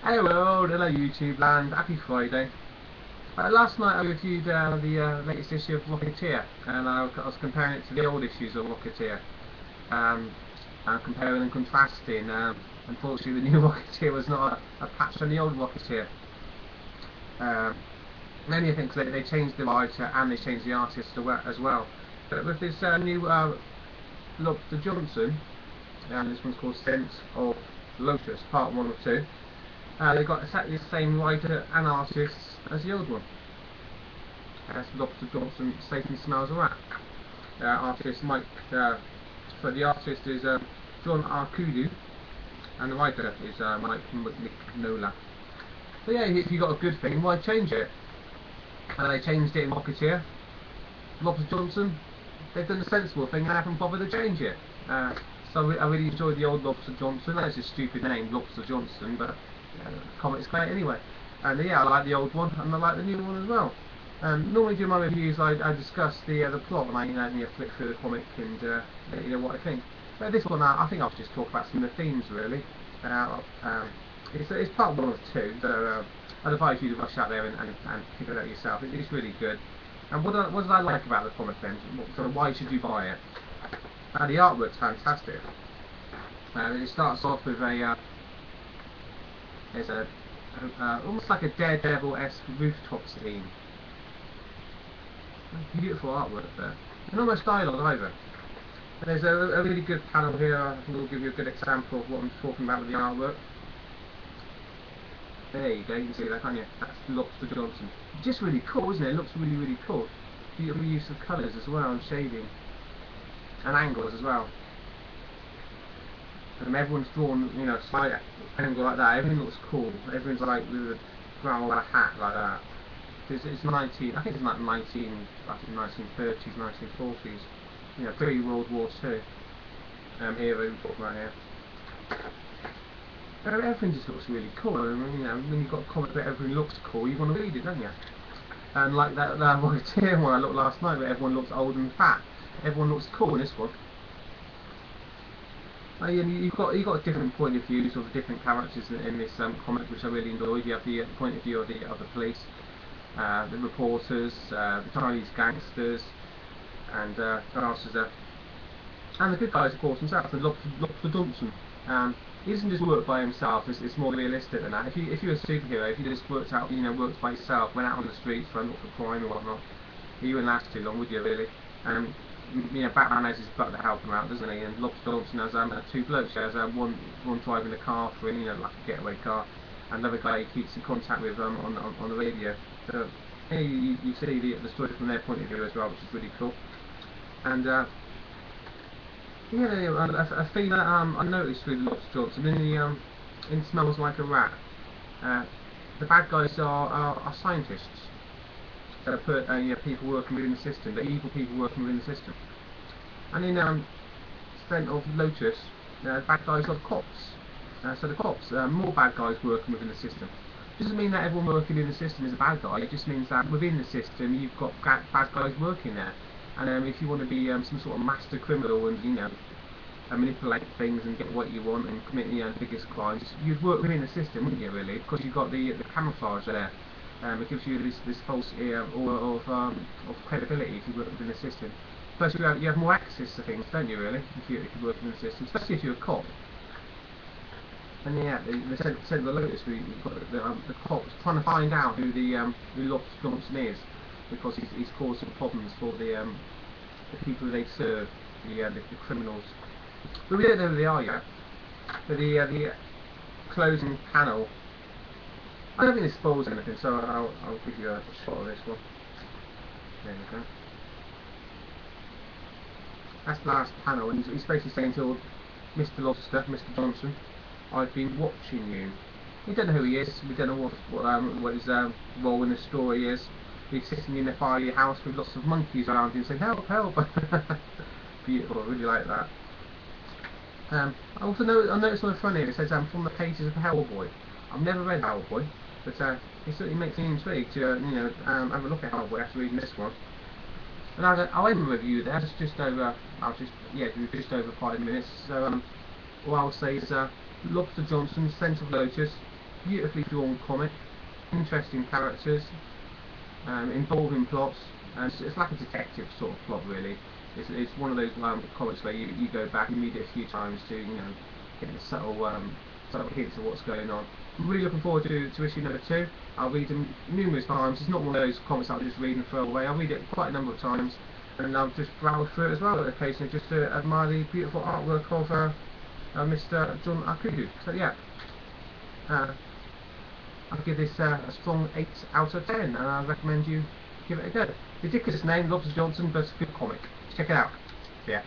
Hello YouTube land, happy Friday. Last night I reviewed the latest issue of Rocketeer, and I was comparing it to the old issues of Rocketeer, and comparing and contrasting. Unfortunately the new Rocketeer was not a patch on the old Rocketeer. Many things they changed the writer and they changed the artist as well. But with this new LOBSTER Johnson, this one's called SCENT of Lotus, part 1 or 2. They've got exactly the same writer and artist as the old one. That's LOBSTER Johnson, Satan Smells a Rat. Artist the artist is John Arcudi, and the writer is Mike Mignola. So yeah, if you got a good thing, why change it? They changed it in Rocketeer. LOBSTER Johnson, they've done the sensible thing and haven't bothered to change it. So I really enjoyed the old LOBSTER Johnson. That's a stupid name, LOBSTER Johnson, but comics great anyway. And yeah, I like the old one and I like the new one as well. Normally during my reviews I discuss the plot and I flick through the comic and let you know what I think. But this one I think I'll just talk about some of the themes really. It's part 1 of 2, so I'd advise you to rush out there and pick it out yourself. It's really good. And what did I like about the comic then? So why should you buy it? The artwork's fantastic. It starts off with there's almost like a Daredevil-esque rooftop scene. Beautiful artwork there. And almost dialogue either. There's a really good panel here. I think will give you a good example of what I'm talking about with the artwork. There you go, you can see that, can't you? That's LOBSTER Johnson. Just really cool, isn't it? It looks really, really cool. Beautiful use of colours as well, and shading. And angles as well. And everyone's drawn, a slight angle like that. Everything looks cool. Everyone's like with a brown hat like that. It's I think it's like 1930s, 1940s. Pre-World War II. Era we're talking about here. Everything just looks really cool. When you've got a comic that everything looks cool, you want to read it, don't you? And like that Rocketeer one I looked last night, where everyone looks old and fat. Everyone looks cool in this one. You've got different point of views of the different characters in this comic, which I really enjoyed. You have the point of view of the police, the reporters, the Chinese gangsters, and and the good guys, of course, themselves. And LOBSTER Johnson. He doesn't just work by himself. It's more realistic than that. If you're a superhero, if you just worked by yourself, went out on the streets, trying to look for crime or whatnot, you wouldn't last too long, would you really? Batman has his butt to help him out, doesn't he? And LOBSTER Johnson has 2 blokes. He has one driving the car for him, like a getaway car, and another guy he keeps in contact with on the radio. So you see the story from their point of view as well, which is really cool. And a thing that I noticed with LOBSTER Johnson in Smells Like a Rat, the bad guys are scientists. So people working within the system, the evil people working within the system. And in SCENT of Lotus, bad guys are cops. So the cops, more bad guys working within the system. It doesn't mean that everyone working in the system is a bad guy. It just means that within the system you've got bad guys working there. And if you want to be some sort of master criminal and manipulate things and get what you want and commit the biggest crimes, you'd work within the system, wouldn't you? Really, because you've got the camouflage there. It gives you this false aura of credibility if you work within the system. Plus, you have more access to things, don't you? Really, if you work within the system, especially if you're a cop. And yeah, the SCENT of the Lotus, we've got the cops trying to find out who LOBSTER Johnson is, because he's causing problems for the people they serve, the criminals. But we don't know who they are yet. But the closing panel, I don't think it spoils anything, so I'll give you a shot of this one. There we go. That's the last panel, and he's basically saying to Mr. LOBSTER, Mr. Johnson, I've been watching you. We don't know who he is, we don't know what his role in the story is. He's sitting in a fiery house with lots of monkeys around him saying, help, help! Beautiful, I really like that. I also noticed on the front here it says from the pages of Hellboy. I've never read Hellboy, but it certainly makes me intrigued to have a look at Hellboy after reading this one. And I'll end the review there. It's just over. Just over 5 minutes. So all I'll say is LOBSTER Johnson, SCENT of Lotus, beautifully drawn comic, interesting characters, involving plots, and it's like a detective sort of plot really. It's one of those comics where you go back and read it a few times to get the subtle hints of what's going on. I'm really looking forward to issue number 2. I'll read them numerous times. It's not one of those comics I'll just read and throw away. I'll read it quite a number of times, and I'll just browse through it as well occasionally, just to admire the beautiful artwork of Mr. John Arcudi. So yeah, I'll give this a strong 8 out of 10, and I recommend you give it a go. Ridiculous name, Lobster Johnson, but good comic. Check it out. Yeah.